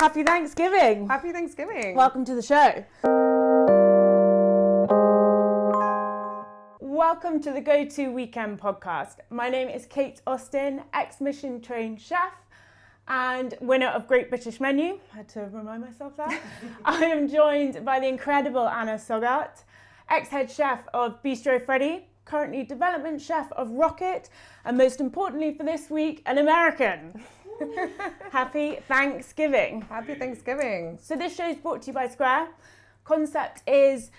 Happy Thanksgiving. Happy Thanksgiving. Welcome to the show. Welcome to the Go-To Weekend podcast. My name is Kate Austen, ex-Michelin trained chef and winner of Great British Menu. I had to remind myself that. I am joined by the incredible Anna Søgaard, ex-head chef of Bistro Freddie, currently development chef of Rocket, and most importantly for this week, an American. Happy Thanksgiving. Happy Thanksgiving. So this show is brought to you by Square. Concept is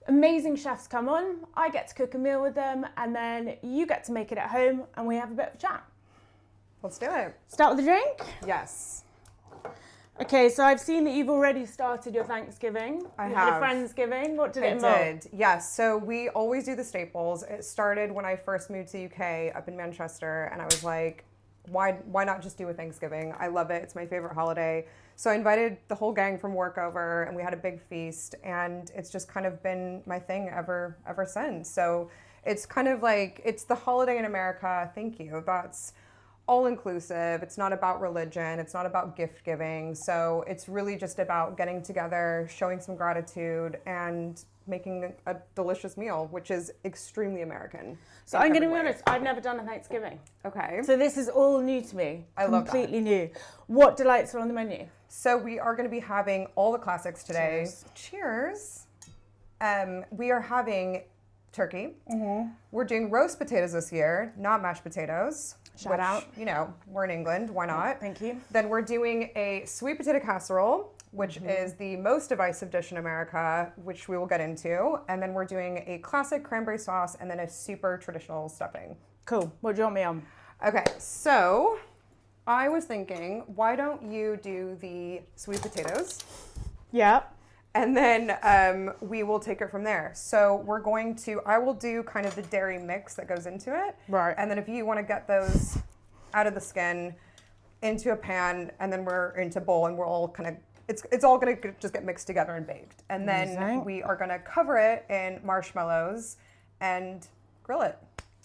amazing chefs come on, I get to cook a meal with them, and then you get to make it at home and we have a bit of a chat. Let's do it. Start with a drink? Yes. Okay, so I've seen that you've already started your Thanksgiving. I You have. had a Friendsgiving. What did it involve? I did, yes. So we always do the staples. It started when I first moved to the UK up in Manchester, and I was like, why not just do a Thanksgiving? I love it. It's my favorite holiday. So I invited the whole gang from work over, and we had a big feast, and it's just kind of been my thing ever since. So it's kind of like, it's the holiday in America. Thank you. That's all inclusive. It's not about religion. It's not about gift giving. So it's really just about getting together, showing some gratitude, and making a delicious meal, which is extremely American. So I'm going to be honest, I've never done a Thanksgiving. Okay. So this is all new to me. I love that. Completely new. What delights are on the menu? So we are going to be having all the classics today. Cheers. We are having turkey. Mm-hmm. We're doing roast potatoes this year, not mashed potatoes. Shout out. You know, we're in England. Why not? Thank you. Then we're doing a sweet potato casserole, which is the most divisive dish in America, which we will get into. And then we're doing a classic cranberry sauce and then a super traditional stuffing. Cool. What do you want me on? Okay, so I was thinking, why don't you do the sweet potatoes? Yeah. And then we will take it from there. So I will do kind of the dairy mix that goes into it. Right. And then if you want to get those out of the skin into a pan, and then we're into bowl, and we're all kind of, it's all going to just get mixed together and baked. And then we are going to cover it in marshmallows and grill it.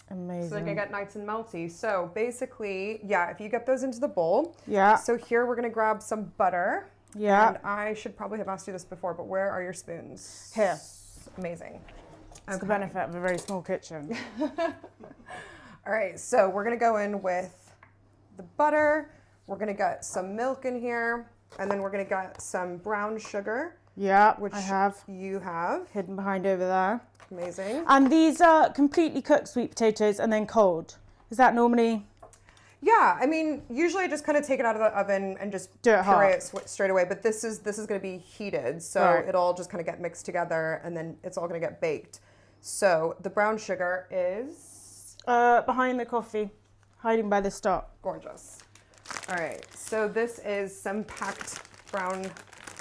Amazing. So they can get nice and melty. So basically, yeah, if you get those into the bowl. Yeah. So here we're going to grab some butter. Yeah. And I should probably have asked you this before, but where are your spoons? Here. Amazing. It's the benefit of a very small kitchen. All right, so we're going to go in with the butter. We're going to get some milk in here. And then we're going to get some brown sugar. Yeah, which I have. You have. Hidden behind over there. Amazing. And these are completely cooked sweet potatoes and then cold. Is that normally? Yeah, I mean, usually I just kind of take it out of the oven and just puree it straight away. But this is going to be heated, so it'll all just kind of get mixed together, and then it's all going to get baked. So the brown sugar is behind the coffee, hiding by the stop. Gorgeous. All right, so this is some packed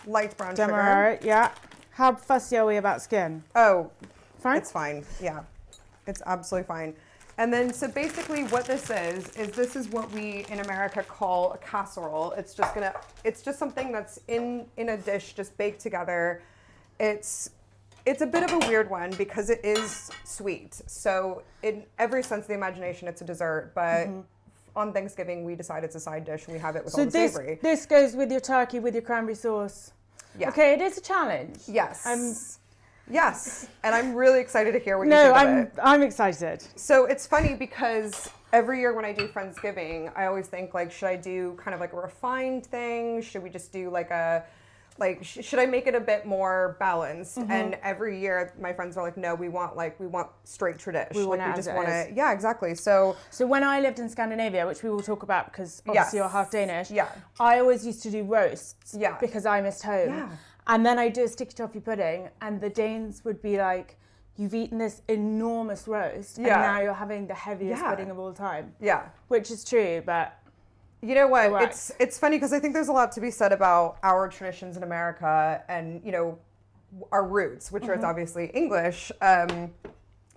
light brown Don't sugar. worry, yeah. How fussy are we about skin? Oh, fine. It's fine. Yeah, it's absolutely fine. And then, so basically what this is what we in America call a casserole. It's just something that's in a dish, just baked together. It's a bit of a weird one because it is sweet. So in every sense of the imagination, it's a dessert, but on Thanksgiving, we decide it's a side dish and we have it with all the savory. This goes with your turkey, with your cranberry sauce. Yeah. Okay, it is a challenge. Yes. Yes, and I'm really excited to hear what you think of it. I'm excited. So it's funny because every year when I do Friendsgiving, I always think like, should I do kind of like a refined thing? Should we just do should I make it a bit more balanced? And every year my friends are like, no, we want straight tradition. Yeah, exactly. So when I lived in Scandinavia, which we will talk about because obviously you're half Danish. Yeah. I always used to do roasts. Yeah. Because I missed home. Yeah. And then I do a sticky toffee pudding, and the Danes would be like, you've eaten this enormous roast, and now you're having the heaviest pudding of all time. Yeah. Which is true, but... You know what? It's funny because I think there's a lot to be said about our traditions in America and, you know, our roots, which are obviously English.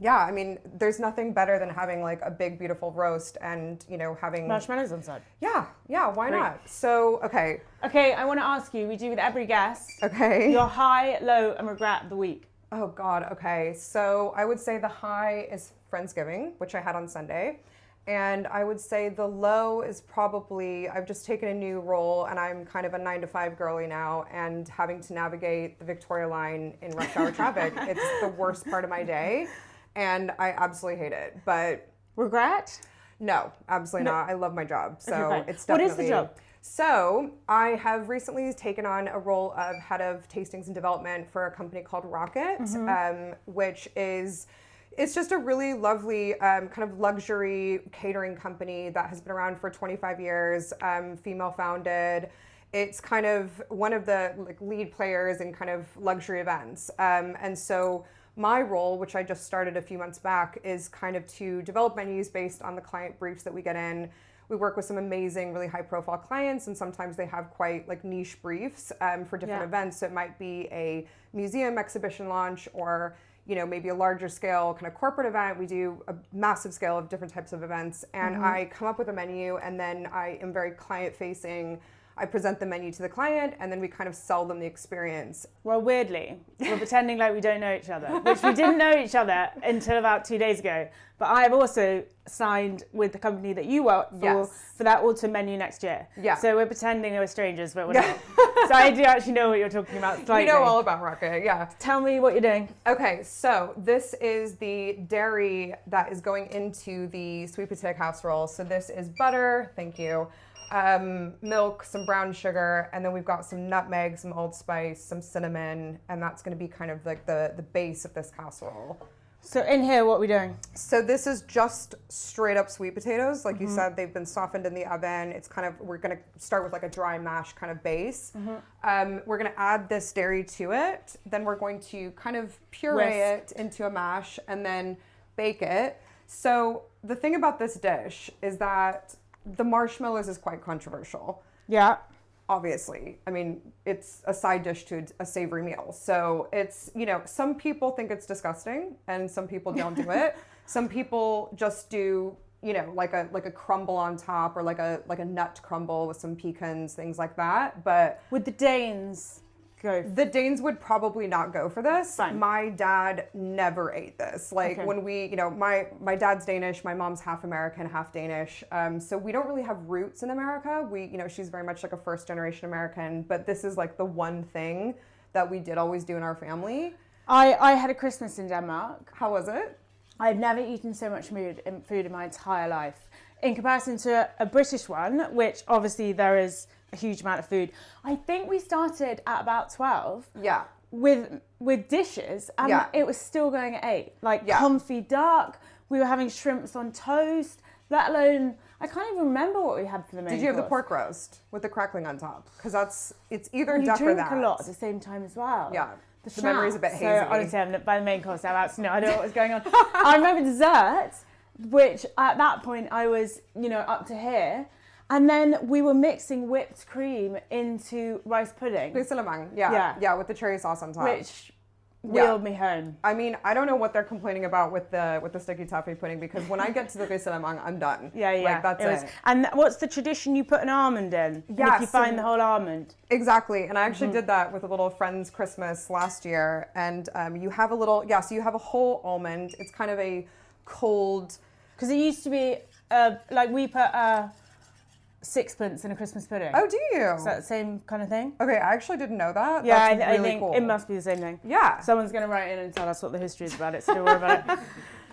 Yeah, I mean, there's nothing better than having like a big, beautiful roast and, you know, having... marshmallows inside. Yeah, why not? So, okay. Okay, I want to ask you, we do with every guest. Okay. Your high, low, and regret of the week. Oh, God, okay. So I would say the high is Friendsgiving, which I had on Sunday. And I would say the low is probably, I've just taken a new role and I'm kind of a 9 to 5 girly now, and having to navigate the Victoria line in rush hour traffic. It's the worst part of my day and I absolutely hate it. But regret? No, absolutely not. I love my job. So okay, it's definitely. What is the job? So I have recently taken on a role of head of tastings and development for a company called Rocket, which is, it's just a really lovely kind of luxury catering company that has been around for 25 years, female founded. It's kind of one of the lead players in kind of luxury events. And so my role, which I just started a few months back, is kind of to develop menus based on the client briefs that we get in. We work with some amazing, really high profile clients, and sometimes they have quite niche briefs for different events. So it might be a museum exhibition launch, or maybe a larger scale kind of corporate event. We do a massive scale of different types of events, and I come up with a menu, and then I am very client facing. I present the menu to the client, and then we kind of sell them the experience. Well, weirdly, we're pretending like we don't know each other, which we didn't know each other until about 2 days ago. But I have also signed with the company that you work for that autumn menu next year. Yeah. So we're pretending we're strangers, but we're not. So I do actually know what you're talking about slightly. You know all about Rocket, yeah. Tell me what you're doing. Okay, so this is the dairy that is going into the sweet potato casserole. So this is butter, thank you. Milk, some brown sugar, and then we've got some nutmeg, some allspice, some cinnamon, and that's going to be kind of the base of this casserole. So in here, what are we doing? So this is just straight up sweet potatoes. Like you said, they've been softened in the oven. It's kind of, we're going to start with a dry mash kind of base. We're going to add this dairy to it. Then we're going to kind of puree it into a mash and then bake it. So the thing about this dish is that the marshmallows is quite controversial. Yeah. Obviously. I mean, it's a side dish to a savory meal. So it's, some people think it's disgusting and some people don't do it. Some people just do, like a crumble on top, or like a nut crumble with some pecans, things like that. But would the Danes go? The Danes would probably not go for this. Fine. My dad never ate this. When we, my dad's Danish, my mom's half American, half Danish. So we don't really have roots in America. We, she's very much like a first generation American, but this is the one thing that we did always do in our family. I had a Christmas in Denmark. How was it? I've never eaten so much food in my entire life. In comparison to a British one, which obviously there is a huge amount of food. I think we started at about 12. Yeah. With dishes, and it was still going at 8. Comfy duck. We were having shrimps on toast. Let alone, I can't even remember what we had for the main course. Did you have the pork roast with the crackling on top? Because it's either duck or that. You drink a lot at the same time as well. Yeah. The memory's a bit hazy. So honestly, by the main course, I have absolutely no idea what was going on. I remember dessert, which at that point I was, up to here. And then we were mixing whipped cream into rice pudding. Yeah, with the cherry sauce on top. Which wheeled me home. I mean, I don't know what they're complaining about with the sticky toffee pudding, because when I get to the risalamang, I'm done. Yeah. That's it. And what's the tradition? You put an almond in. Yeah. If you find the whole almond. Exactly. And I actually did that with a little friend's Christmas last year. And you have so you have a whole almond. It's kind of a cold. Because it used to be, we put sixpence in a Christmas pudding. Oh, do you? Is that the same kind of thing? Okay, I actually didn't know that. Yeah, That's really I think cool. it must be the same thing. Yeah. Someone's going to write in and tell us what the history is about it, so don't worry about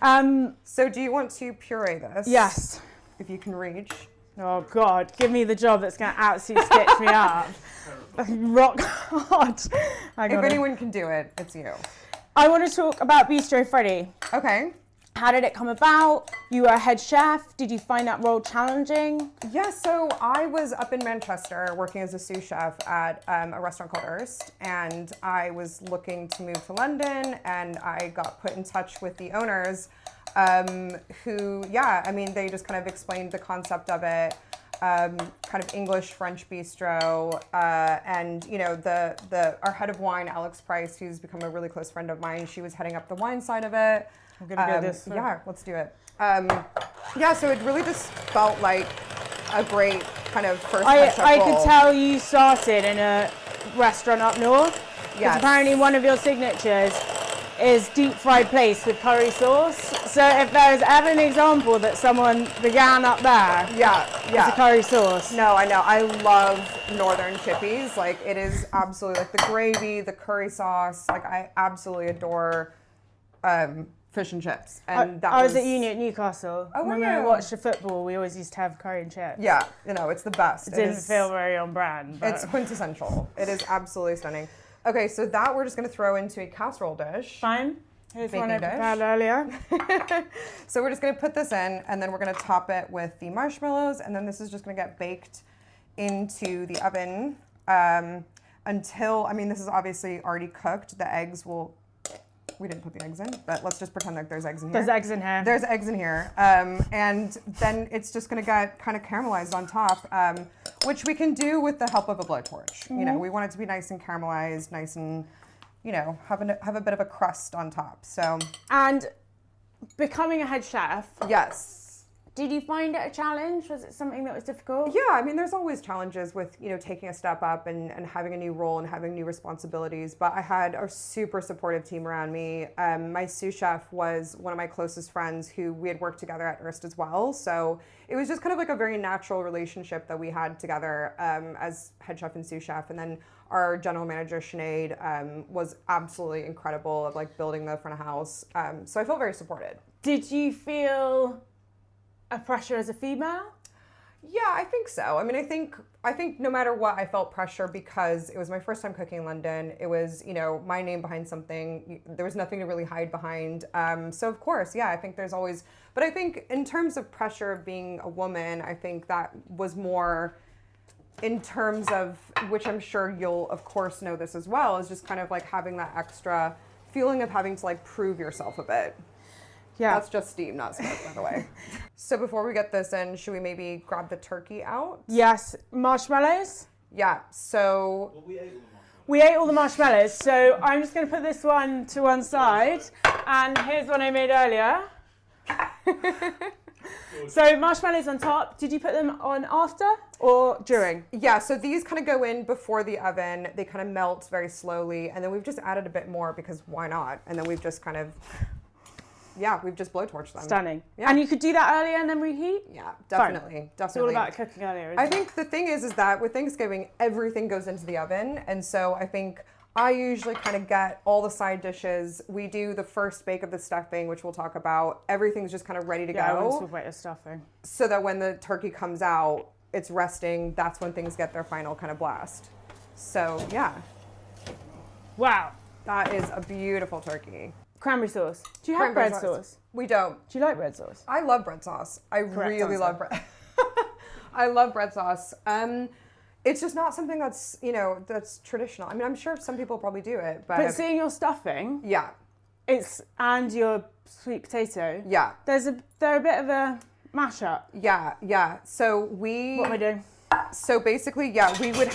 it. So do you want to puree this? Yes. If you can reach. Oh, God. Give me the job that's going to absolutely sketch me up. Rock hard. If anyone can do it, it's you. I want to talk about Bistro Freddie. Okay. How did it come about? You were a head chef. Did you find that role challenging? Yeah, so I was up in Manchester working as a sous chef at a restaurant called Erst, and I was looking to move to London, and I got put in touch with the owners who, they just kind of explained the concept of it, kind of English French bistro, and our head of wine, Alex Price, who's become a really close friend of mine, she was heading up the wine side of it. I'm gonna go this. Yeah, let's do it. So it really just felt like a great kind of first head chef I role. could tell you started in a restaurant up north. Yes. Apparently one of your signatures is deep fried plaice with curry sauce. So if there's ever an example that someone began up there, it's a curry sauce. No, I know. I love northern chippies. Like, it is absolutely, like, the gravy, the curry sauce. Like, I absolutely adore fish and chips. And I was at uni at Newcastle. Oh, when were you? we watched the football, we always used to have curry and chips. Yeah, you know, it's the best. It didn't feel very on brand. But It's quintessential. It is absolutely stunning. Okay, so that we're just going to throw into a casserole dish. Fine. Here's one I Baking dish. prepared earlier. So we're just going to put this in, and then we're going to top it with the marshmallows, and then this is just going to get baked into the oven until, I mean, this is obviously already cooked. The eggs will, we didn't put the eggs in, but let's just pretend like there's eggs in here. There's eggs in here. There's eggs in here. And then it's just going to get kind of caramelized on top, which we can do with the help of a blowtorch. You know, we want it to be nice and caramelized, nice and, you know, have a bit of a crust on top. So. And becoming a head chef. Yes. Did you find it a challenge? Was it something that was difficult? Yeah, I mean, there's always challenges with, you know, taking a step up and having a new role and having new responsibilities. But I had a super supportive team around me. My sous chef was one of my closest friends who we had worked together at Hearst as well. So it was just kind of like a very natural relationship that we had together as head chef and sous chef. And then our general manager, Sinead, was absolutely incredible of like building the front of house. So I felt very supported. Did you feel a pressure as a female? Yeah, I think so. I mean, I think no matter what, I felt pressure because it was my first time cooking in London. It was, you know, my name behind something. There was nothing to really hide behind. So of course, yeah, I think there's always, but I think in terms of pressure of being a woman, I think that was more in terms of, which I'm sure you'll of course know this as well, is just kind of like having that extra feeling of having to like prove yourself a bit. Yeah. That's just steam, not smoke, by the way. So before we get this in, should we maybe grab the turkey out? Yes. Marshmallows? Yeah, so... Well, we ate all the marshmallows, so I'm just going to put this one to one side. And here's one I made earlier. So marshmallows on top. Did you put them on after or during? Yeah, so these kind of go in before the oven. They kind of melt very slowly. And then we've just added a bit more because why not? And then we've just kind of... Yeah, we've just blowtorched them. Stunning. Yeah. And you could do that earlier and then reheat? Yeah, definitely. It's all about cooking earlier, isn't I think the thing is that with Thanksgiving, everything goes into the oven. And so I think I usually kind of get all the side dishes. We do the first bake of the stuffing, which we'll talk about. Everything's just kind of ready to go. Yeah, I want to talk about your stuffing. So that when the turkey comes out, it's resting. That's when things get their final kind of blast. So, yeah. Wow. That is a beautiful turkey. Cranberry sauce. Do you have bread sauce? We don't. Do you like bread sauce? I love bread sauce. I really love bread. I love bread sauce. It's just not something that's, you know, that's traditional. I mean, I'm sure some people probably do it, but seeing your stuffing, yeah, and your sweet potato, yeah, they're a bit of a mashup. Yeah. So What am I doing? So basically, yeah, we would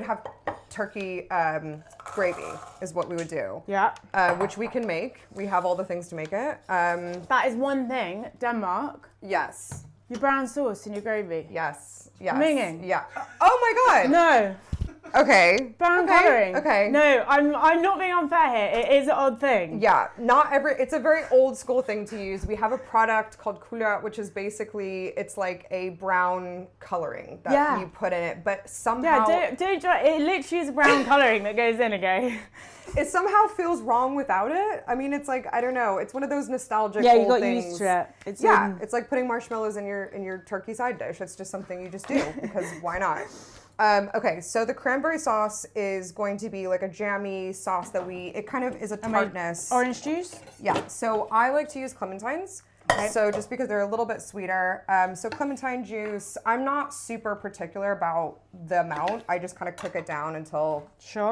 have turkey gravy is what we would do. Yeah. Which we can make. We have all the things to make it. That is one thing. Denmark. Yes. Your brown sauce and your gravy. Yes. Minging. Yeah. Oh my God. No. Okay. Brown colouring. Okay. No, I'm not being unfair here. It is an odd thing. Yeah. It's a very old school thing to use. We have a product called couleur, which is basically, it's like a brown coloring that you put in it, but somehow... Yeah, don't try. It literally is a brown colouring that goes in, okay? It somehow feels wrong without it. I mean, it's like, I don't know. It's one of those nostalgic old things. Yeah, you got used to it. It's like putting marshmallows in your turkey side dish. It's just something you just do because why not? Okay, so the cranberry sauce is going to be like a jammy sauce that it kind of is a tartness. Orange juice? Yeah, so I like to use clementines. Okay. So just because they're a little bit sweeter. So clementine juice, I'm not super particular about the amount. I just kind of cook it down until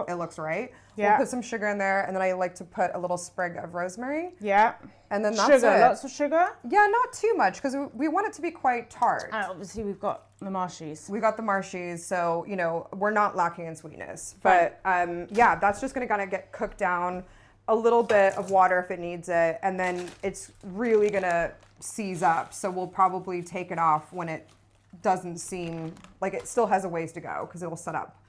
it looks right. Yeah. We'll put some sugar in there, and then I like to put a little sprig of rosemary. Yeah. And then that's sugar, it. Lots of sugar? Yeah, not too much, because we want it to be quite tart. And obviously we've got the marshies. We got the marshies, so, you know, we're not lacking in sweetness. But, yeah, that's just going to kind of get cooked down. A little bit of water if it needs it, and then it's really going to seize up. So we'll probably take it off when it doesn't seem like it still has a ways to go, because it will set up.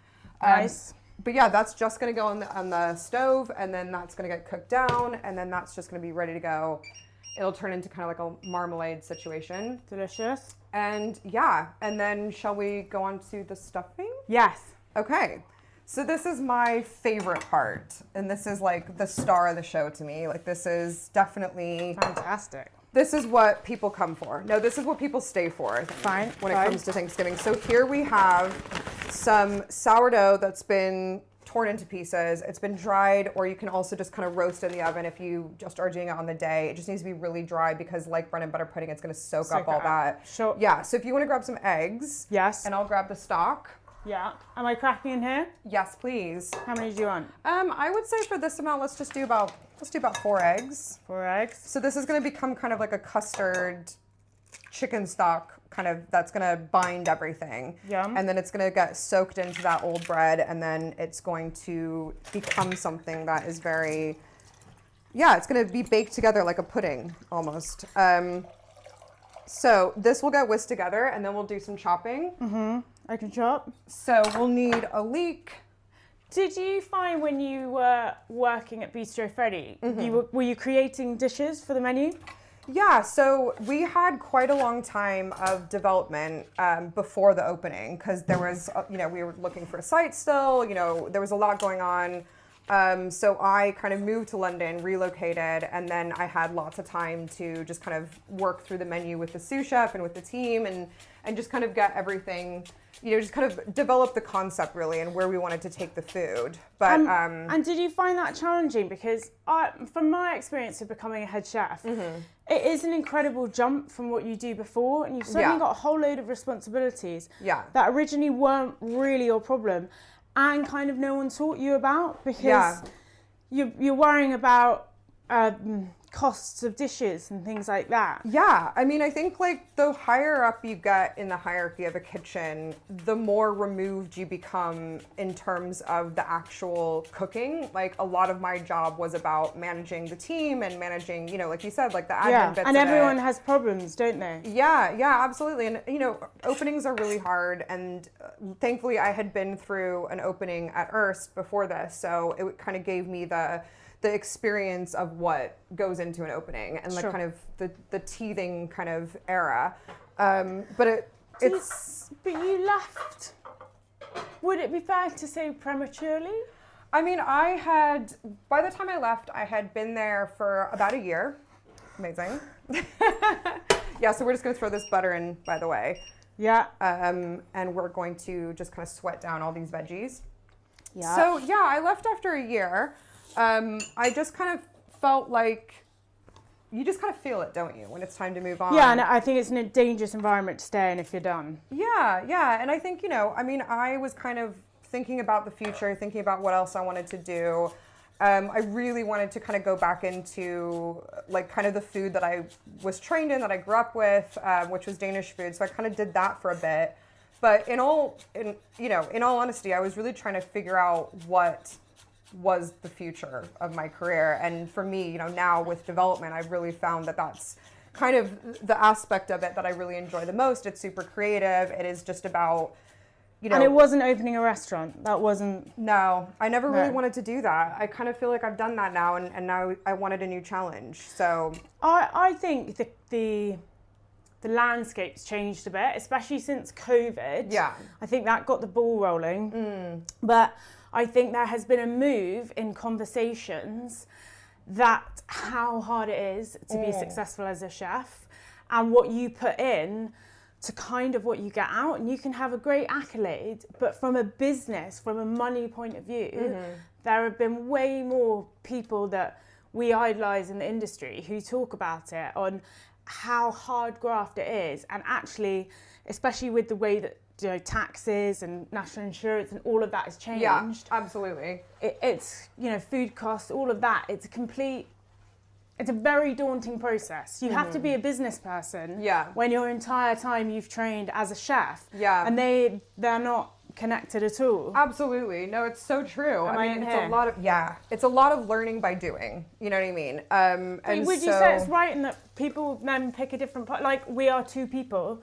Nice. But yeah, that's just going to go on the stove, and then that's going to get cooked down, and then that's just going to be ready to go. it'll turn into kind of like a marmalade situation. Delicious. And yeah, and then shall we go on to the stuffing? Yes. Okay. So this is my favorite part, and this is like the star of the show to me. Like this is definitely fantastic. This is what people come for. No, this is what people stay for, I think, when it comes to Thanksgiving. So here we have some sourdough that's been torn into pieces. It's been dried, or you can also just kind of roast in the oven if you just are doing it on the day. It just needs to be really dry because like bread and butter pudding, it's going to soak up all that. Sure. Yeah, so if you want to grab some eggs. Yes. And I'll grab the stock. Yeah. Am I cracking in here? Yes, please. How many do you want? I would say for this amount, let's do about 4 eggs. 4 eggs. So this is going to become kind of like a custard chicken stock kind of that's going to bind everything. Yum. And then it's going to get soaked into that old bread, and then it's going to become something that is very, yeah, it's going to be baked together like a pudding almost. So this will get whisked together, and then we'll do some chopping. Mm-hmm. I can chop. So we'll need a leek. Did you find when you were working at Bistro Freddie, were you creating dishes for the menu? Yeah, so we had quite a long time of development before the opening because there was, we were looking for a site still, there was a lot going on. So I kind of moved to London, relocated, and then I had lots of time to just kind of work through the menu with the sous chef and with the team and just kind of get everything, just kind of develop the concept really and where we wanted to take the food. But and did you find that challenging? Because from my experience of becoming a head chef, it is an incredible jump from what you do before, and you've suddenly got a whole load of responsibilities that originally weren't really your problem. And kind of no one taught you about because you're worrying about costs of dishes and things like that. Yeah, I mean, I think like the higher up you get in the hierarchy of a kitchen, the more removed you become in terms of the actual cooking. Like a lot of my job was about managing the team and managing, like you said, like the admin bits and of everyone it. has problems, don't they? Yeah, absolutely. And openings are really hard, and thankfully I had been through an opening at Erst before this, so it kind of gave me the experience of what goes into an opening and like kind of the teething kind of era. But But you left, would it be fair to say prematurely? I mean, by the time I left, I had been there for about a year. Amazing. Yeah, so we're just gonna throw this butter in, by the way. Yeah. And we're going to just kind of sweat down all these veggies. Yeah. So yeah, I left after a year. I just kind of felt like you just kind of feel it, don't you, when it's time to move on? Yeah, and I think it's a dangerous environment to stay in if you're done. Yeah. And I think, I was kind of thinking about the future, thinking about what else I wanted to do. I really wanted to kind of go back into like kind of the food that I was trained in, that I grew up with, which was Danish food. So I kind of did that for a bit. But in all honesty, I was really trying to figure out what was the future of my career. And for me, now with development, I've really found that that's kind of the aspect of it that I really enjoy the most. It's super creative. It is just about, And it wasn't opening a restaurant. That wasn't... No, I never really wanted to do that. I kind of feel like I've done that now, and now I wanted a new challenge. So I think the landscape's changed a bit, especially since COVID. Yeah. I think that got the ball rolling. But I think there has been a move in conversations that how hard it is to be successful as a chef and what you put in to kind of what you get out. And you can have a great accolade, but from a business, from a money point of view, there have been way more people that we idolize in the industry who talk about it on how hard graft it is. And actually, especially with the way that taxes and national insurance and all of that has changed. Yeah, absolutely. It's, food costs, all of that. It's a very daunting process. You have to be a business person when your entire time you've trained as a chef. Yeah. And they're not connected at all. Absolutely. No, it's so true. It's a lot of learning by doing. You know what I mean? And would you say it's right in that people then pick a different path? Like we are two people,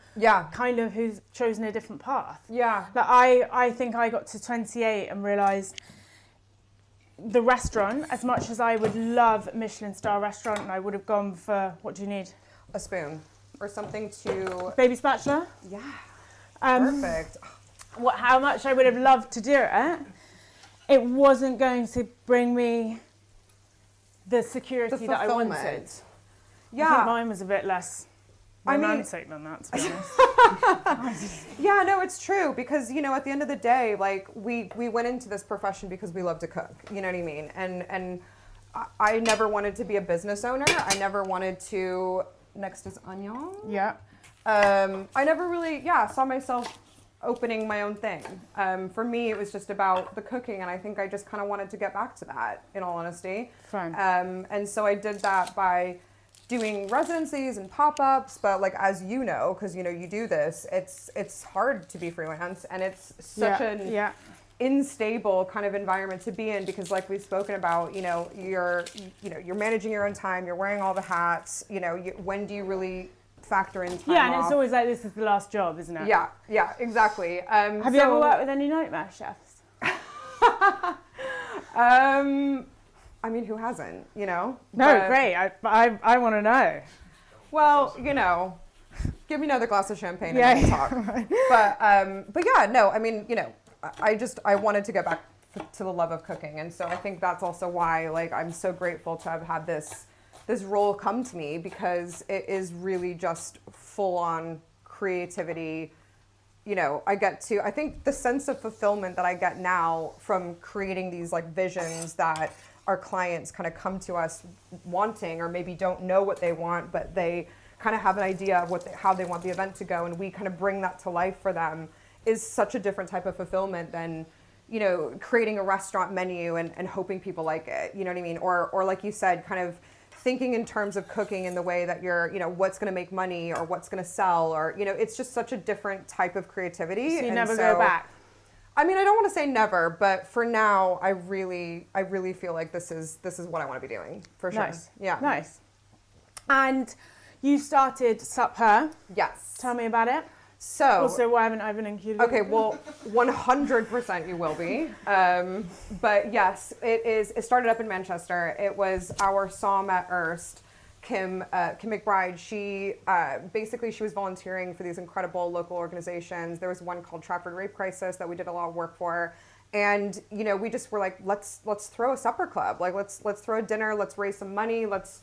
kind of who's chosen a different path. Yeah. Like I think I got to 28 and realised the restaurant, as much as I would love Michelin star restaurant, and I would have gone for, what do you need? A spoon or something to... Baby spatula? Yeah, Perfect. How much I would have loved to do it wasn't going to bring me the security that I wanted. Yeah. I think mine was a bit less romantic than that, to be honest. Yeah, no, it's true, because, you know, at the end of the day, like, we went into this profession because we love to cook, you know what I mean? And I never wanted to be a business owner. I never wanted to, next is onion. Yeah. I never really, saw myself opening my own thing. For me, it was just about the cooking, and I think I just kind of wanted to get back to that, in all honesty. Fine. And so I did that by doing residencies and pop-ups, but like, as you know, because you know you do this, it's hard to be freelance, and it's such an unstable kind of environment to be in, because like we've spoken about, you're managing your own time, you're wearing all the hats, when do you really factor in time and off? it's always like, this is the last job, isn't it? Yeah, exactly. Have you ever worked with any nightmare chefs? I mean, who hasn't, No, great. I want to know. Well, give me another glass of champagne and we'll talk. But yeah, no, I mean, I wanted to get back to the love of cooking. And so I think that's also why, like, I'm so grateful to have had this role come to me, because it is really just full on creativity. I think the sense of fulfillment that I get now from creating these like visions that our clients kind of come to us wanting, or maybe don't know what they want, but they kind of have an idea of how they want the event to go, and we kind of bring that to life for them, is such a different type of fulfillment than, creating a restaurant menu and hoping people like it, you know what I mean? Or like you said, kind of thinking in terms of cooking in the way that you're, what's going to make money or what's going to sell, or, it's just such a different type of creativity. So you never go back? I mean, I don't want to say never, but for now, I really feel like this is what I want to be doing, for sure. Nice. Yeah. Nice. And you started Sup Her. Yes. Tell me about it. So. Also, why haven't I been included? Okay, well, 100% you will be. But yes, it started up in Manchester. It was our Somm at Erst, Kim McBride. She was volunteering for these incredible local organizations. There was one called Trafford Rape Crisis that we did a lot of work for, and we just were like, let's throw a supper club. Like let's throw a dinner. Let's raise some money. Let's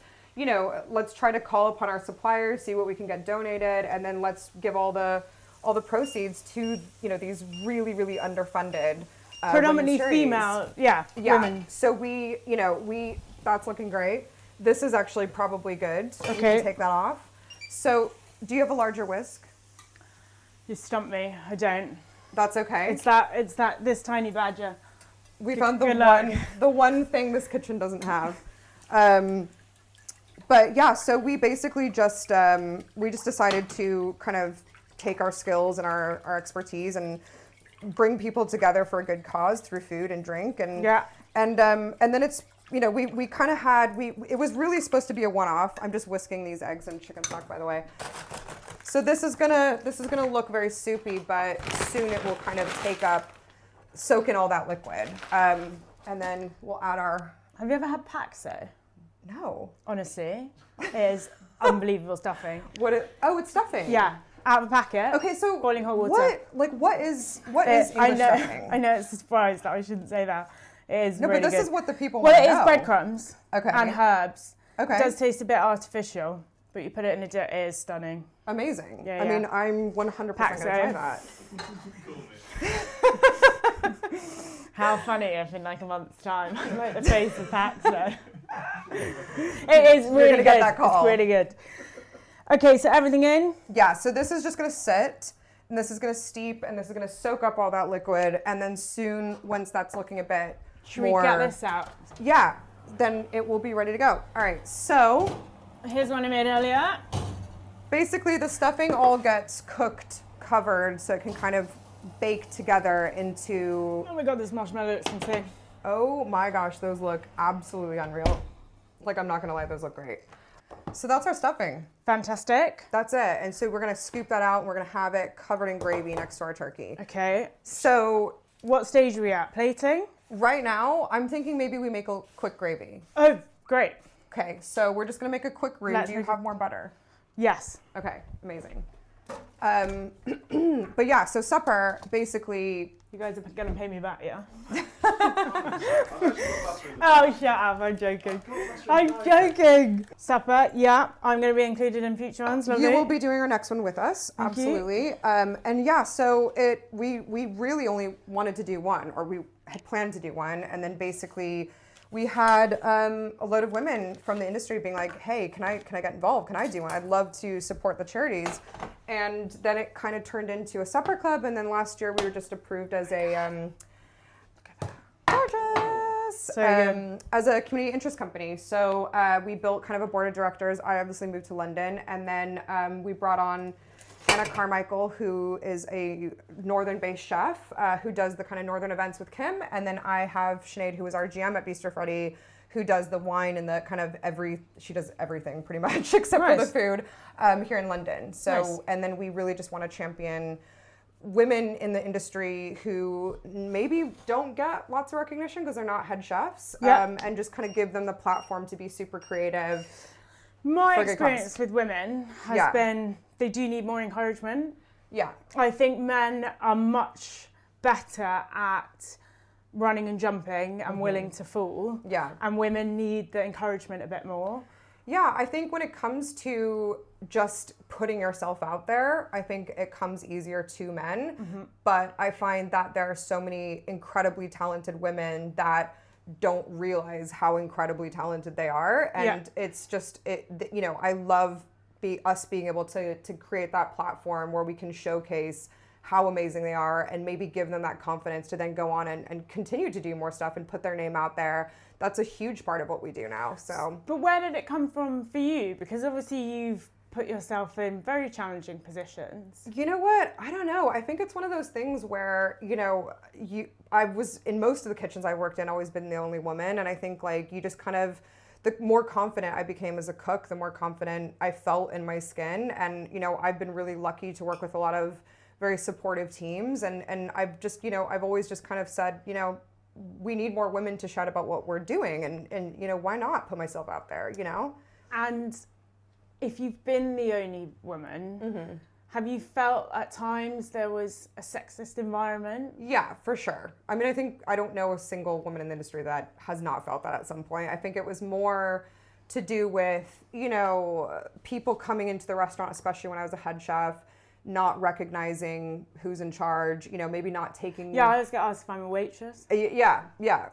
try to call upon our suppliers, see what we can get donated, and then let's give all the proceeds to these really really underfunded predominantly female women. So we that's looking great. This is actually probably good. Okay. You can take that off. So, do you have a larger whisk? You stumped me. I don't. That's okay. It's this tiny badger. We found the one thing this kitchen doesn't have. But yeah, so we basically just decided to kind of take our skills and our expertise and bring people together for a good cause through food and drink, and then it's. We kind of it was really supposed to be a one-off. I'm just whisking these eggs and chicken stock, by the way. So this is gonna look very soupy, but soon it will kind of soak in all that liquid. And then we'll add our... Have you ever had Paxo? No. Honestly, it is unbelievable stuffing. It's stuffing? Yeah, out of a packet. Okay, so... Boiling hot water. What is English stuffing? I know, it's a surprise that I shouldn't say that. It is really but this good. is what the people want to know. Well, it is breadcrumbs and herbs. Okay. It does taste a bit artificial, but you put it in a dish, it is stunning. Amazing. Yeah, I mean, I'm 100% going to try that. How funny if in like a month's time, like the face of Paxo. It is really good. Get that call. It's really good. Okay, so everything in? Yeah, so this is just going to sit. And this is going to steep, and this is going to soak up all that liquid. And then soon, once that's looking a bit more... Should we get this out? Yeah, then it will be ready to go. All right, so... Here's one I made earlier. Basically, the stuffing all gets cooked, covered, so it can kind of bake together into... Oh my God, this marshmallow looks insane. Oh my gosh, those look absolutely unreal. Like, I'm not going to lie, those look great. So that's our stuffing. Fantastic. That's it. And so we're going to scoop that out and we're going to have it covered in gravy next to our turkey. Okay. So what stage are we at? Plating? Right now, I'm thinking maybe we make a quick gravy. Oh, great. Okay, so we're just gonna make a quick roux. Do you have more butter? Yes. Okay, amazing. But yeah, so supper, basically... You guys are going to pay me back, yeah? Oh, shut up. I'm joking. I'm joking. Supper, yeah. I'm going to be included in future ones. Lovely. You will be doing our next one with us. Thank absolutely. And yeah, so we really only wanted to do one, or we had planned to do one. And then basically we had a load of women from the industry being like, hey, can I get involved? Can I do one? I'd love to support the charities. And then it kind of turned into a supper club. And then last year we were just approved as a gorgeous as a community interest company. So we built kind of a board of directors. I obviously moved to London, and then we brought on Anna Carmichael, who is a northern-based chef who does the kind of northern events with Kim, and then I have Sinead, who is our GM at Bistro Freddie, who does the wine and the kind of she does everything pretty much except for the food here in London. So, and then we really just want to champion women in the industry who maybe don't get lots of recognition because they're not head chefs, and just kind of give them the platform to be super creative. My experience with women has been they do need more encouragement. Yeah. I think men are much better at running and jumping and willing to fall. Yeah. And women need the encouragement a bit more. Yeah, I think when it comes to just putting yourself out there, I think it comes easier to men. But I find that there are so many incredibly talented women that don't realize how incredibly talented they are. And it's just, I love us being able to create that platform where we can showcase how amazing they are and maybe give them that confidence to then go on and continue to do more stuff and put their name out there. That's a huge part of what we do now. So, but where did it come from for you? Because obviously you've put yourself in very challenging positions. You know what? I don't know. I think it's one of those things where, I was in most of the kitchens I worked in, always been the only woman. And I think like you just kind of, the more confident I became as a cook, the more confident I felt in my skin. And, I've been really lucky to work with a lot of very supportive teams. And I've just, I've always just kind of said, we need more women to shout about what we're doing. And why not put myself out there, And if you've been the only woman, have you felt at times there was a sexist environment? Yeah, for sure. I mean, I don't know a single woman in the industry that has not felt that at some point. I think it was more to do with, people coming into the restaurant, especially when I was a head chef, not recognizing who's in charge, maybe not taking... Yeah, I always get asked if I'm a waitress. Yeah.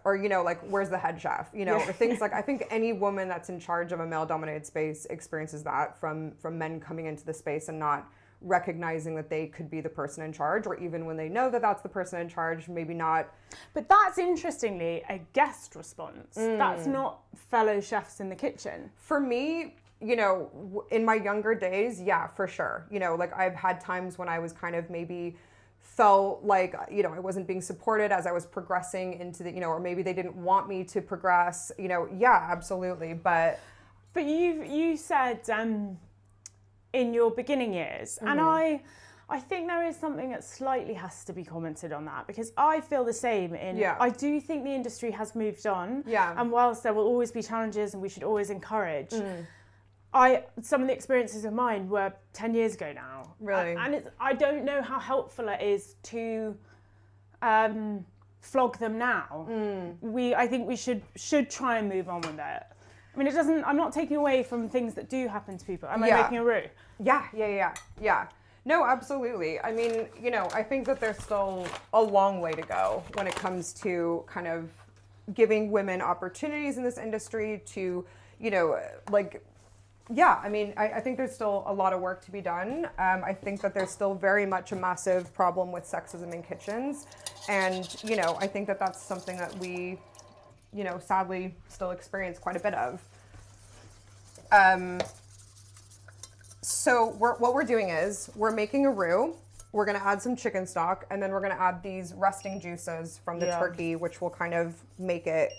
Or, like, where's the head chef? Or things like, I think any woman that's in charge of a male-dominated space experiences that from men coming into the space and not recognizing that they could be the person in charge, or even when they know that that's the person in charge, maybe not. But that's interestingly a guest response. That's not fellow chefs in the kitchen. For me, in my younger days, yeah, for sure. Like I've had times when I was kind of maybe felt like, I wasn't being supported as I was progressing into the, or maybe they didn't want me to progress, yeah, absolutely. But you said, in your beginning years, and I think there is something that slightly has to be commented on that, because I feel the same I do think the industry has moved on. Yeah. And whilst there will always be challenges and we should always encourage, some of the experiences of mine were 10 years ago now. Really? And I don't know how helpful it is to flog them now. I think we should try and move on with it. I mean, I'm not taking away from things that do happen to people. Am I making a roux? Yeah. No, absolutely. I mean, I think that there's still a long way to go when it comes to kind of giving women opportunities in this industry to, I mean, I think there's still a lot of work to be done. I think that there's still very much a massive problem with sexism in kitchens. And, I think that that's something that we, sadly still experience quite a bit of. So what we're doing is we're making a roux. We're going to add some chicken stock, and then we're going to add these resting juices from the turkey, which will kind of make it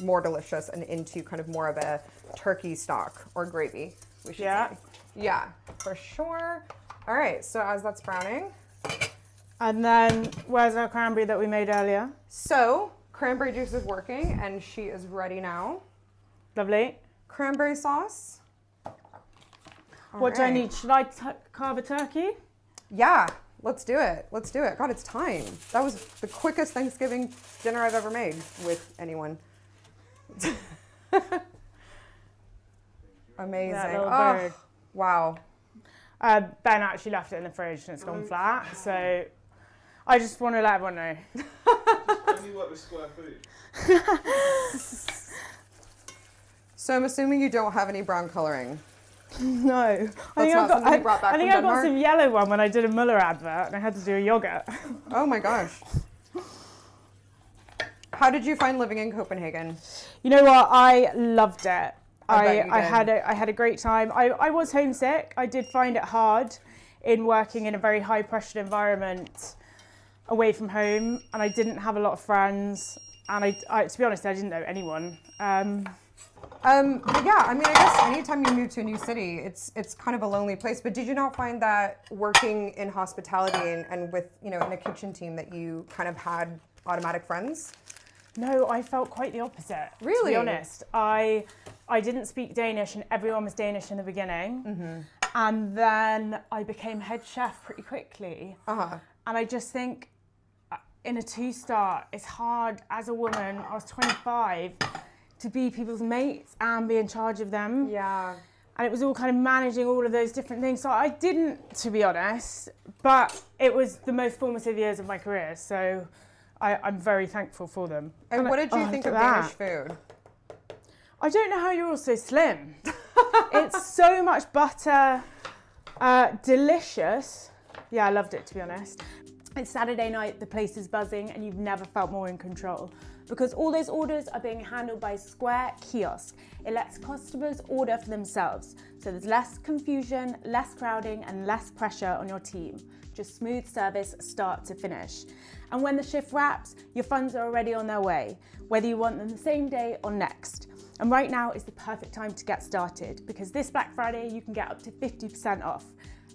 more delicious and into kind of more of a turkey stock or gravy, we should say. Yeah, for sure. All right, so as that's browning. And then where's our cranberry that we made earlier? So Cranberry juice is working, and she is ready now. Lovely. Cranberry sauce. What do I need? Should I carve a turkey? Yeah, let's do it. Let's do it. God, it's time. That was the quickest Thanksgiving dinner I've ever made with anyone. Amazing. That little bird. Wow. Ben actually left it in the fridge and it's gone flat, so I just want to let everyone know. Only work with square food. So I'm assuming you don't have any brown coloring. No. I think I got some yellow one when I did a Muller advert and I had to do a yogurt. Oh my gosh. How did you find living in Copenhagen? You know what? I loved it. I had a great time. I was homesick. I did find it hard in working in a very high pressured environment away from home, and I didn't have a lot of friends, and I to be honest, I didn't know anyone. But yeah, I mean, I guess anytime you move to a new city, it's kind of a lonely place. But did you not find that working in hospitality and with, you know, in a kitchen team that you kind of had automatic friends? No, I felt quite the opposite. Really? To be honest, I didn't speak Danish, and everyone was Danish in the beginning, and then I became head chef pretty quickly. And I just think, in a 2-star, it's hard as a woman. I was 25. To be people's mates and be in charge of them. Yeah. And it was all kind of managing all of those different things. So I didn't, to be honest, but it was the most formative years of my career. So I'm very thankful for them. And what did you think of Danish food? I don't know how you're all so slim. It's so much butter, delicious. Yeah, I loved it, to be honest. It's Saturday night, the place is buzzing, and you've never felt more in control, because all those orders are being handled by a square kiosk. It lets customers order for themselves, so there's less confusion, less crowding, and less pressure on your team. Just smooth service start to finish. And when the shift wraps, your funds are already on their way, whether you want them the same day or next. And right now is the perfect time to get started, because this Black Friday you can get up to 50% off.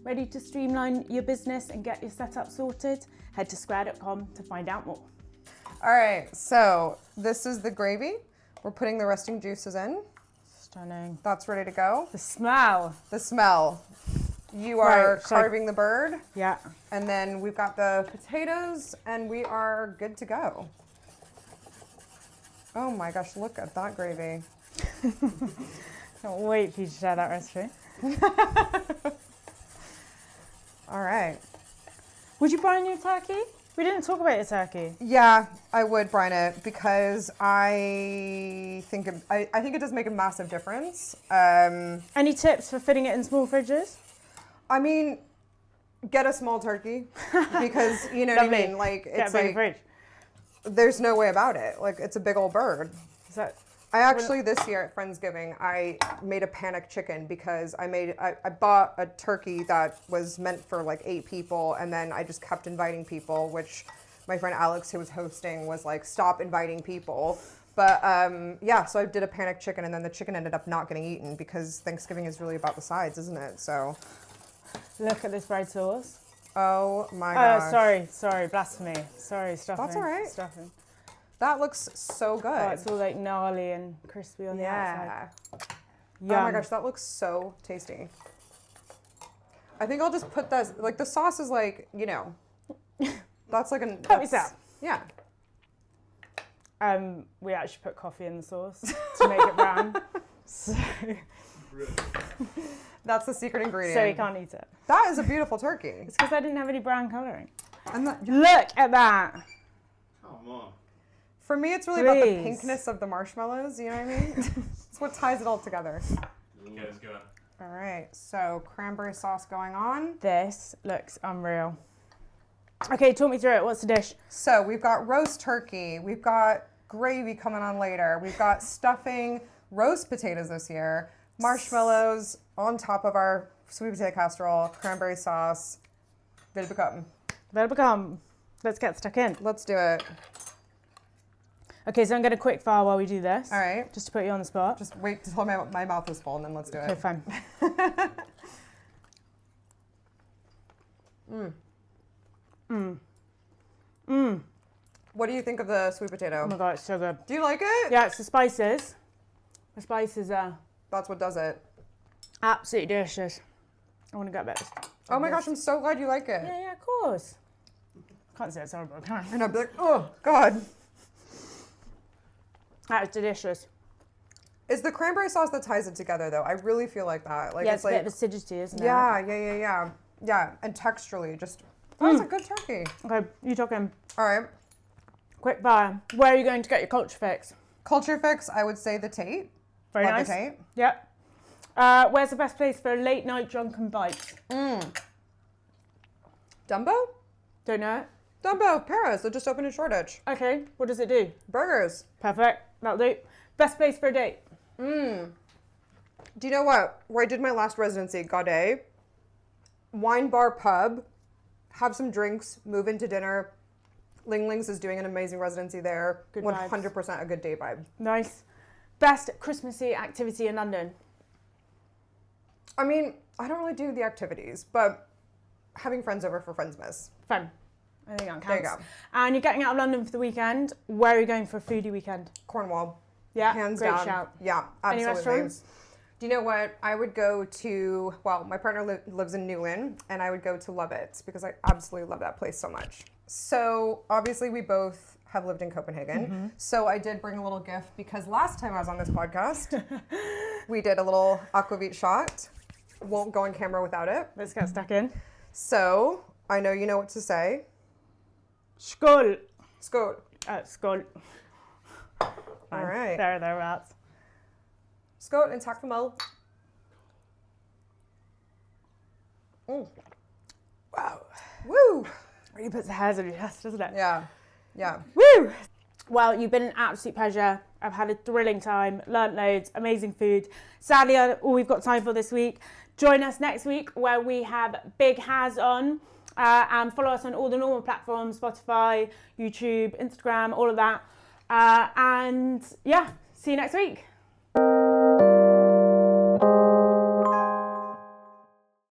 Ready to streamline your business and get your setup sorted? Head to square.com to find out more. All right, so this is the gravy. We're putting the resting juices in. Stunning. That's ready to go. The smell. The smell. You are carving the bird. Yeah. And then we've got the potatoes, and we are good to go. Oh my gosh, look at that gravy. Can't wait for you to share that recipe. All right. Would you brine your turkey? We didn't talk about your turkey. Yeah, I would brine it because I think it does make a massive difference. Any tips for fitting it in small fridges? I mean, get a small turkey because you know what I mean. Like it's like fridge. There's no way about it. Like it's a big old bird. Is that? I actually this year at Friendsgiving I made a panic chicken because I bought a turkey that was meant for like 8 people, and then I just kept inviting people, which my friend Alex, who was hosting, was like, stop inviting people. But yeah, so I did a panic chicken, and then the chicken ended up not getting eaten because Thanksgiving is really about the sides, isn't it? So look at this bread sauce. Oh my gosh. Sorry, blasphemy. Sorry, stuffing. That's all right. Stuffing. That looks so good. Oh, it's all like gnarly and crispy on the outside. Yum. Oh my gosh, that looks so tasty. I think I'll just put this, like the sauce is like, you know, that's like a... Help yourself. Yeah. We actually put coffee in the sauce to make it brown. So that's the secret ingredient. So you can't eat it. That is a beautiful turkey. It's because I didn't have any brown colouring. And look at that. Come on. For me, it's really about the pinkness of the marshmallows, you know what I mean? It's what ties it all together. Okay, let's go. All right, so cranberry sauce going on. This looks unreal. Okay, talk me through it. What's the dish? So we've got roast turkey. We've got gravy coming on later. We've got stuffing, roast potatoes this year, marshmallows on top of our sweet potato casserole, cranberry sauce. Ready to become. Let's get stuck in. Let's do it. Okay, so I'm going to quick fire while we do this. All right. Just to put you on the spot. Just wait until my mouth is full, and then let's do it. Okay, fine. What do you think of the sweet potato? Oh my God, it's so good. Do you like it? Yeah, it's the spices. The spices are That's what does it. absolutely delicious. I want to get a bit. Oh my gosh, I'm so glad you like it. Yeah, of course. Can't say it's horrible, can I? And I'd be like, oh, God. That is delicious. It's the cranberry sauce that ties it together, though. I really feel like that. Like, Yeah, it's it's a like, bit of acidity, isn't it? yeah. Yeah, and texturally, just, that's a good turkey. Okay, you talking. All right. Quick fire. Where are you going to get your culture fix? Culture fix, I would say the Tate. Very Love nice. the Tate. Yep. Where's the best place for a late night drunken bite? Dumbo? Don't know it. Dumbo, Paris. They just opened in Shoreditch. Okay, what does it do? Burgers. Perfect. That'll do. Best place for a date? Do you know what? Where I did my last residency, Gaudet, wine bar pub, have some drinks, move into dinner. Ling Ling's is doing an amazing residency there. Good 100% a good day vibe. Nice. Best Christmassy activity in London? I mean, I don't really do the activities, but having friends over for Friendsmas. Fun. I think that counts. There you go. And you're getting out of London for the weekend. Where are you going for a foodie weekend? Cornwall. Yeah, Hands great down. shout. Yeah, Any absolutely. restaurants? Do you know what? I would go to, well, my partner lives in Newlyn, and I would go to Love It because I absolutely love that place so much. So obviously we both have lived in Copenhagen. So I did bring a little gift because last time I was on this podcast, we did a little aquavit shot. Won't go on camera without it. Let's get stuck in. So I know you know what to say. Skål. Skål. Skål. All right. Thereabouts. Skål and tak for mad. Wow. Woo! Really puts the hairs on your chest, doesn't it? Yeah. Yeah. Woo! Well, you've been an absolute pleasure. I've had a thrilling time, learnt loads, amazing food. Sadly, all we've got time for this week. Join us next week where we have Big Haz on. And follow us on all the normal platforms, Spotify, YouTube, Instagram, all of that. And yeah, see you next week.